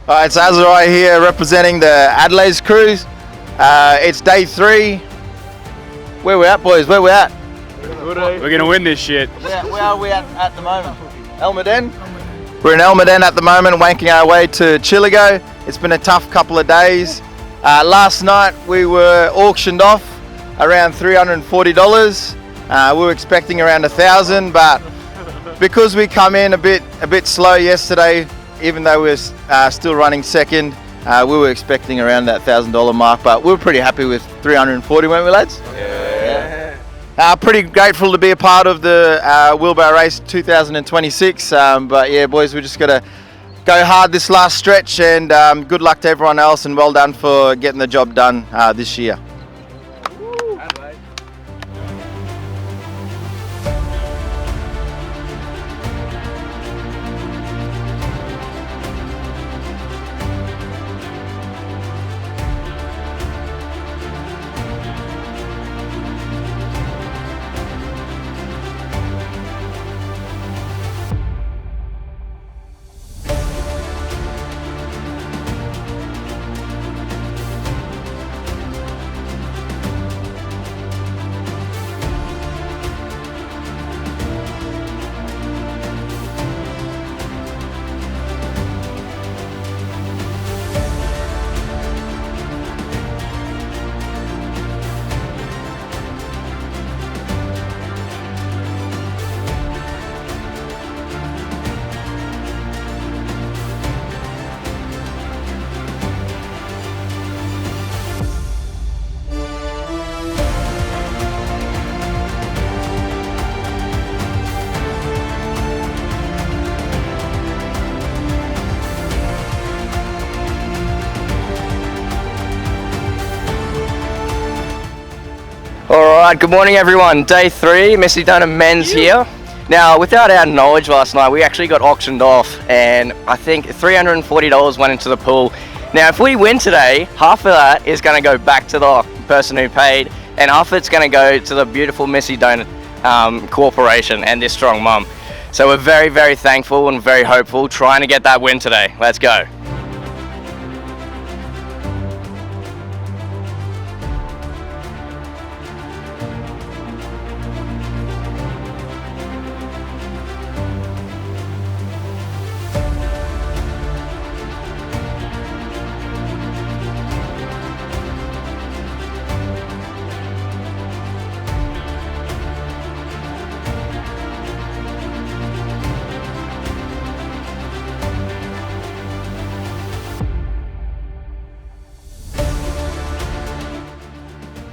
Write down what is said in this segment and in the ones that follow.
Alright, so Azariah here representing the Adelaide's cruise. It's day 3. Where we at, boys? Where we at? We're gonna win this shit. Where are we at the moment? Almaden? We're in Almaden at the moment, wanking our way to Chillagoe. It's been a tough couple of days. Last night we were auctioned off around $340. We were expecting around 1,000, but because we come in a bit slow yesterday, even though we were still running second, we were expecting around that $1,000 mark, but we were pretty happy with 340, weren't we, lads? Yeah. Pretty grateful to be a part of the Wheelbarrow Race 2026. But yeah, boys, we just got to go hard this last stretch, and good luck to everyone else, and well done for getting the job done this year. Alright, good morning everyone. Day 3, Missy Dona Men's here. Now, without our knowledge last night, we actually got auctioned off, and I think $340 went into the pool. Now, if we win today, half of that is going to go back to the person who paid, and half of it's going to go to the beautiful Missy Dona Corporation and this strong mum. So we're very, very thankful and very hopeful, trying to get that win today. Let's go.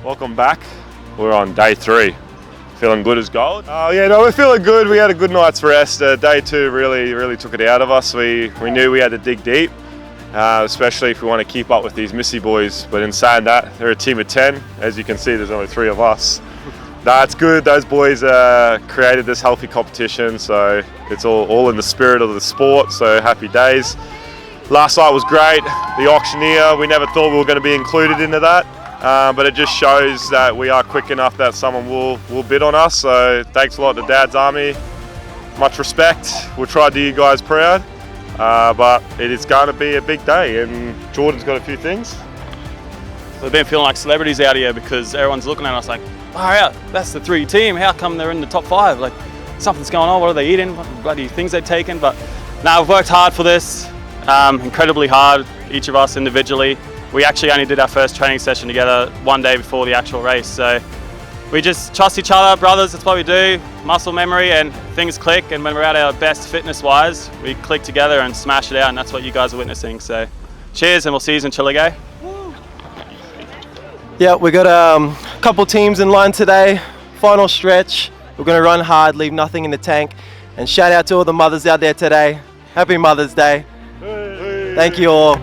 Welcome back. We're on day 3. Feeling good as gold? Oh yeah, no, we're feeling good. We had a good night's rest. Day 2 really took it out of us. We knew we had to dig deep, especially if we want to keep up with these Missy boys. But in saying that, they're a team of 10. As you can see, there's only 3 of us. That's good. Those boys created this healthy competition, so it's all in the spirit of the sport. So happy days. Last night was great. The auctioneer, we never thought we were going to be included into that. But it just shows that we are quick enough that someone will bid on us. So thanks a lot to Dad's Army. Much respect. We'll try to do you guys proud. But it is going to be a big day, and Jordan's got a few things. We've been feeling like celebrities out here because everyone's looking at us like, far out, that's the 3 team. How come they're in the top 5? Like, something's going on. What are they eating? What bloody things they've taken? But now we've worked hard for this, incredibly hard, each of us individually. We actually only did our first training session together one day before the actual race. So we just trust each other, brothers, that's what we do. Muscle memory, and things click, and when we're at our best fitness-wise, we click together and smash it out, and that's what you guys are witnessing. So cheers, and we'll see you in Chillagoe. Yeah, we got a couple teams in line today. Final stretch. We're going to run hard, leave nothing in the tank. And shout out to all the mothers out there today. Happy Mother's Day. Thank you all.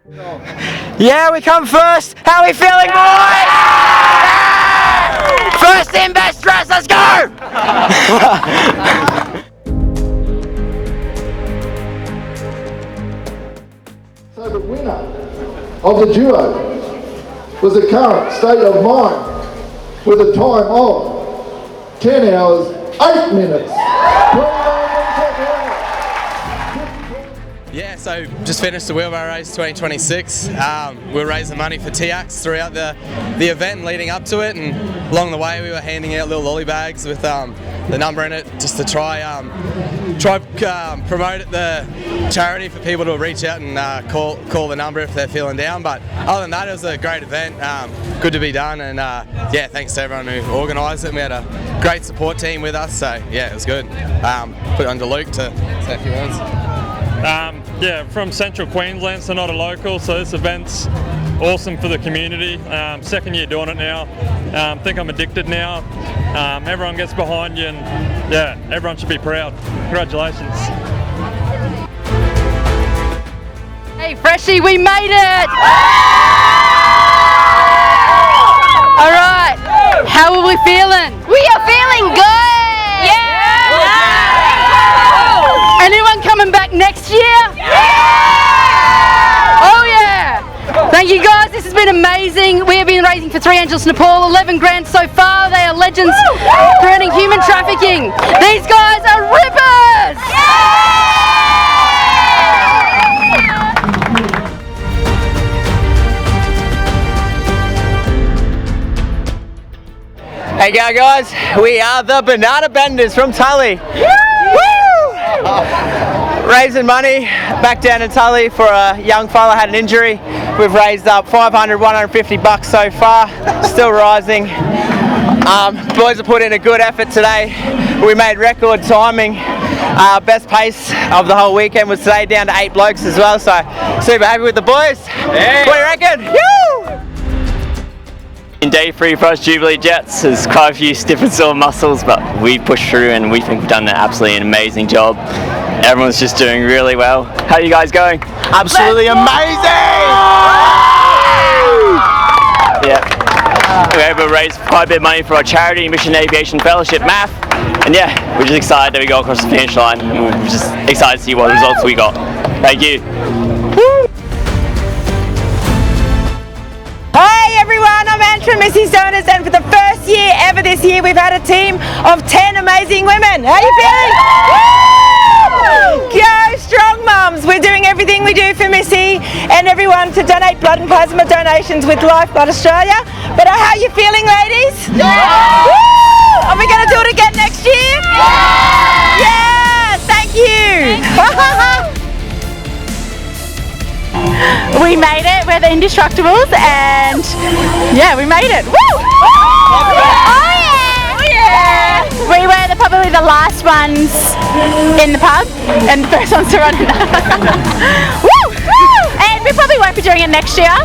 Yeah, we come first. How are we feeling, boys? First in, best dress, let's go! So the winner of the duo was the current state of mind with a time of 10 hours, 8 minutes. Yeah, so just finished the Wheelbarrow Race 2026. We're raising money for TX throughout the event and leading up to it, and along the way we were handing out little lolly bags with the number in it just to try promote the charity for people to reach out and call the number if they're feeling down. But other than that, it was a great event, good to be done, and yeah, thanks to everyone who organised it. We had a great support team with us, so yeah, it was good. Put it on to Luke to say a few words. Yeah, from Central Queensland, so not a local, so this event's awesome for the community. Second year doing it now. Think I'm addicted now. Everyone gets behind you, and yeah, everyone should be proud. Congratulations. Hey Freshie, we made it! Alright, how are we feeling? We are feeling good! Yeah! Anyone coming back next year? Oh yeah! Thank you guys, this has been amazing. We have been raising for 3 Angels Nepal, 11 grand so far. They are legends preventing human trafficking. These guys are rippers! Hey guys, we are the Banana Benders from Tully. Raising money back down in Tully for a young fella had an injury. We've raised up $150 so far, still rising. Boys have put in a good effort today. We made record timing. Best pace of the whole weekend was today, down to 8 blokes as well, so super happy with the boys. Yeah. What do you reckon? Woo! In day 3 for us Jubilee Jets, there's quite a few stiff and sore muscles, but we pushed through and we think we've done absolutely an amazing job. Everyone's just doing really well. How are you guys going? Absolutely amazing! Yeah. We were able to raise quite a bit of money for our charity, Mission Aviation Fellowship, MAF. And yeah, we're just excited that we got across the finish line. And we're just excited to see what results we got. Thank you. Hi everyone, I'm Anne from Missy's Donuts, and for the first year ever this year we've had a team of 10 amazing women. How are you feeling? Go strong mums! We're doing everything we do for Missy and everyone to donate blood and plasma donations with Lifeblood Australia. But how are you feeling, ladies? Yeah! Woo! Are we going to do it again next year? Yeah! Yeah! Thank you! We made it, we're the Indestructibles, and yeah, we made it. Woo! Oh yeah! Oh yeah! We were probably the last ones in the pub, and the first ones to run it. Woo! And we probably won't be doing it next year.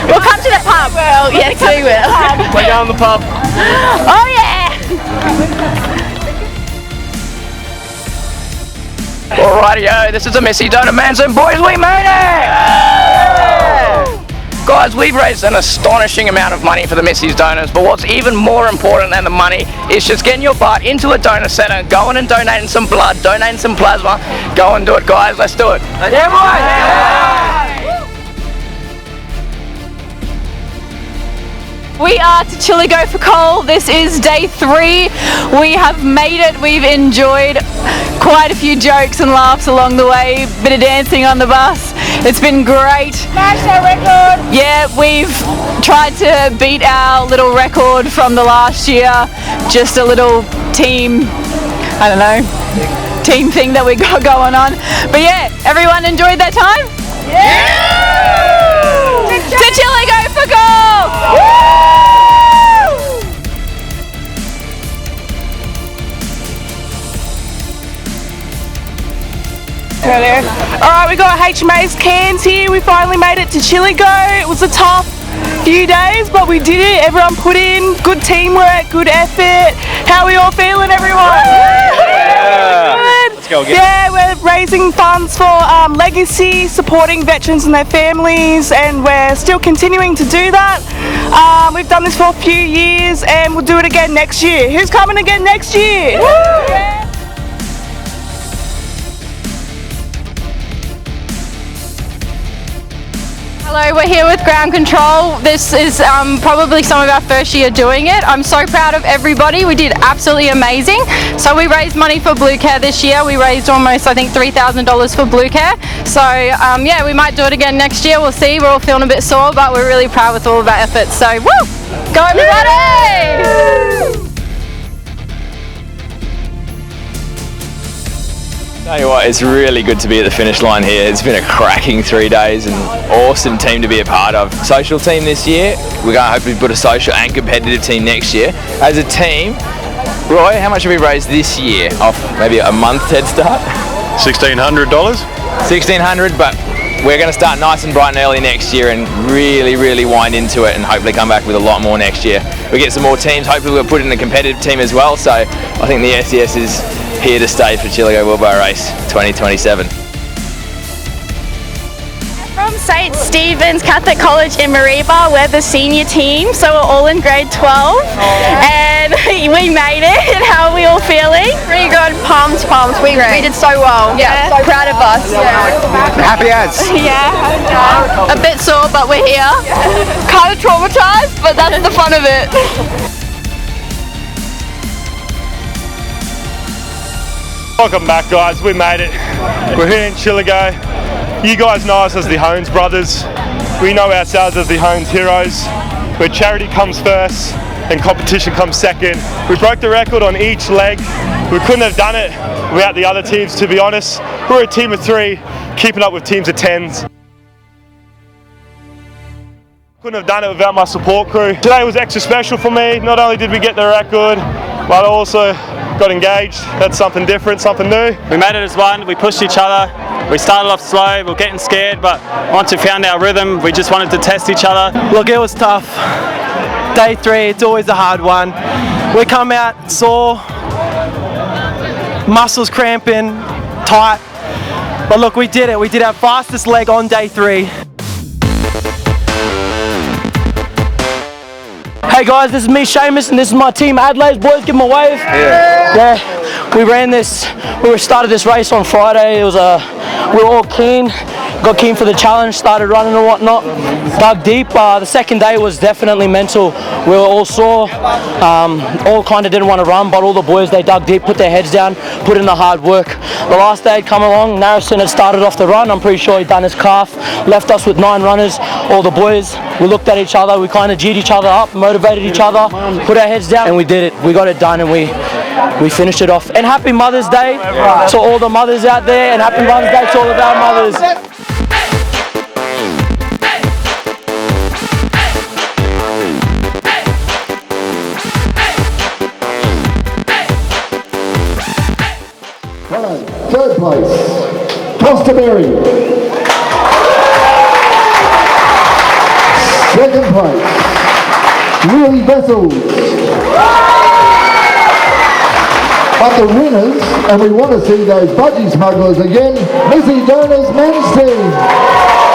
We'll come to the pub. Well, yes, we will. We're going to the pub. Oh yeah! Alrighty-o, this is the Missy Donut Manson boys, we made it! Yeah! Guys, we've raised an astonishing amount of money for the Missy's Donors, but what's even more important than the money is just getting your butt into a donor centre, going and donating some blood, donating some plasma. Go and do it, guys, let's do it. Yeah, boys! Yeah! We are to Chillagoe for coal. This is day 3. We have made it. We've enjoyed quite a few jokes and laughs along the way. Bit of dancing on the bus. It's been great. Smash our record! Yeah, we've tried to beat our little record from the last year. Just a little team, I don't know, team thing that we got going on. But yeah, everyone enjoyed their time? Yeah! To Chillagoe for gold! Alright, we got HMA's cans here. We finally made it to Chillagoe. It was a tough few days, but we did it. Everyone put in good teamwork, good effort. How are we all feeling, everyone? Yeah. Good. Let's go again. Yeah, we're raising funds for legacy, supporting veterans and their families, and we're still continuing to do that. We've done this for a few years and we'll do it again next year. Who's coming again next year? Woo! Yeah. Hello, we're here with Ground Control. This is probably some of our first year doing it. I'm so proud of everybody. We did absolutely amazing. So we raised money for Blue Care this year. We raised almost, I think, $3,000 for Blue Care. So yeah, we might do it again next year. We'll see. We're all feeling a bit sore, but we're really proud with all of our efforts. So woo! Go everybody! Tell you what, it's really good to be at the finish line here. It's been a cracking 3 days and awesome team to be a part of. Social team this year. We're going to hopefully put a social and competitive team next year. As a team, Roy, how much have we raised this year off maybe a month's head start? $1,600. $1,600, but we're going to start nice and bright and early next year and really wind into it and hopefully come back with a lot more next year. We get some more teams. Hopefully we'll put in a competitive team as well. So I think the SES is here to stay for Chillagoe Wheelbarrow Race 2027. From St. Stephen's Catholic College in Mareeba, we're the senior team, so we're all in grade 12, and we made it. How are we all feeling? Pretty good, pumped. We did so well. Yeah, so proud of us. Yeah. Happy as. Yeah, a bit sore, but we're here. Kind of traumatized, but that's the fun of it. Welcome back, guys. We made it. We're here in Chillagoe. You guys know us as the Hones brothers. We know ourselves as the Hones heroes, where charity comes first and competition comes second. We broke the record on each leg. We couldn't have done it without the other teams, to be honest. We're a team of 3, keeping up with teams of 10s. Couldn't have done it without my support crew. Today was extra special for me. Not only did we get the record, but also got engaged. That's something different, something new. We made it as one, we pushed each other. We started off slow, we were getting scared, but once we found our rhythm, we just wanted to test each other. Look, it was tough. Day 3, it's always a hard one. We come out sore, muscles cramping, tight. But look, we did it. We did our fastest leg on day 3. Hey guys, this is me, Seamus, and this is my team, Adelaide. Boys, give them a wave. Yeah. We ran this, we started this race on Friday. It was we were all keen, got keen for the challenge, started running and whatnot, dug deep. The second day was definitely mental. We were all sore, all kind of didn't want to run, but all the boys, they dug deep, put their heads down, put in the hard work. The last day had come along, Narrison had started off the run. I'm pretty sure he'd done his calf, left us with 9 runners. All the boys, we looked at each other, we kind of G'd each other up, motivated each other, put our heads down, and we did it. We got it done and we finished it off. And happy Mother's Day to all the mothers out there, and happy Mother's Day to all of our mothers. Third place, Costaberry. Second place, Really Vessels. But the winners, and we want to see those budgie smugglers again, Missy Donors men's team.